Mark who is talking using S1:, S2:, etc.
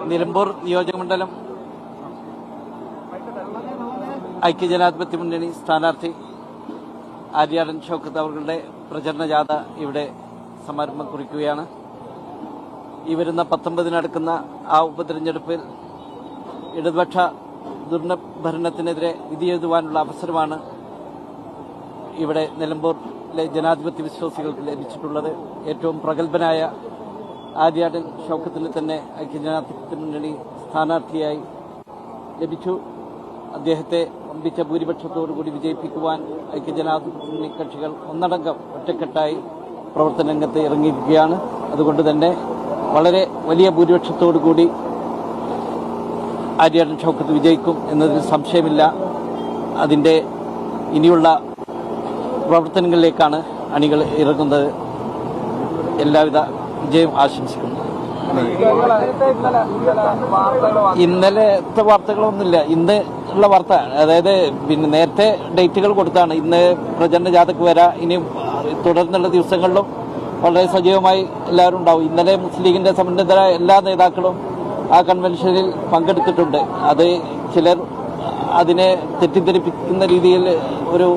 S1: നിലമ്പൂർ നിയോജകമണ്ഡലം ഐക്യജനാധിപത്യ മുന്നണി സ്ഥാനാർത്ഥി ആര്യാടൻ ഷൗക്കത്ത് അവരുടെ പ്രചരണ ജാഥ ഇവിടെ സമാരംഭം കുറിക്കുകയാണ്. ഈ വരുന്ന 19 നടക്കുന്ന ആ ഉപതെരഞ്ഞെടുപ്പിൽ ഇടതുപക്ഷ ദുർഭരണത്തിനെതിരെ വിധിയെഴുതുവാനുള്ള അവസരമാണ് ഇവിടെ നിലമ്പൂരിലെ ജനാധിപത്യ വിശ്വാസികൾക്ക് ലഭിച്ചിട്ടുള്ളത്. ഏറ്റവും പ്രഗത്ഭനായ ആര്യാടൻ ഷൗക്കത്തിന് തന്നെ ഐക്യജനാധിപത്യ മുന്നണി സ്ഥാനാർത്ഥിയായി ലഭിച്ചു. അദ്ദേഹത്തെ വമ്പിച്ച ഭൂരിപക്ഷത്തോടുകൂടി വിജയിപ്പിക്കുവാൻ ഐക്യജനാധിപത്യ മുന്നണി കക്ഷികൾ ഒന്നടങ്കം ഒറ്റക്കെട്ടായി പ്രവർത്തന രംഗത്ത് ഇറങ്ങിയിരിക്കുകയാണ്. അതുകൊണ്ട് തന്നെ വളരെ വലിയ ഭൂരിപക്ഷത്തോടുകൂടി ആര്യാടൻ ഷൗക്കത്ത് വിജയിക്കും എന്നതിൽ സംശയമില്ല. അതിന്റെ ഇനിയുള്ള പ്രവർത്തനങ്ങളിലേക്കാണ് അണികൾ ഇറങ്ങുന്നത്. എല്ലാവിധ വിജയം ആശംസിക്കുന്നു. ഇന്നലത്തെ വാർത്തകളൊന്നുമില്ല. ഇന്ന് ഉള്ള വാർത്ത, അതായത് നേരത്തെ ഡേറ്റുകൾ കൊടുത്താണ്. ഇന്ന് പ്രചരണ ജാഥക്ക് വരാം. ഇനി തുടർന്നുള്ള ദിവസങ്ങളിലും വളരെ സജീവമായി എല്ലാവരും ഉണ്ടാവും. ഇന്നലെ മുസ്ലിം ലീഗിന്റെ സമ്മന്നതരായ എല്ലാ നേതാക്കളും ആ കൺവെൻഷനിൽ പങ്കെടുത്തിട്ടുണ്ട്. അത് ചിലർ അതിനെ തെറ്റിദ്ധരിപ്പിക്കുന്ന രീതിയിൽ ഒരു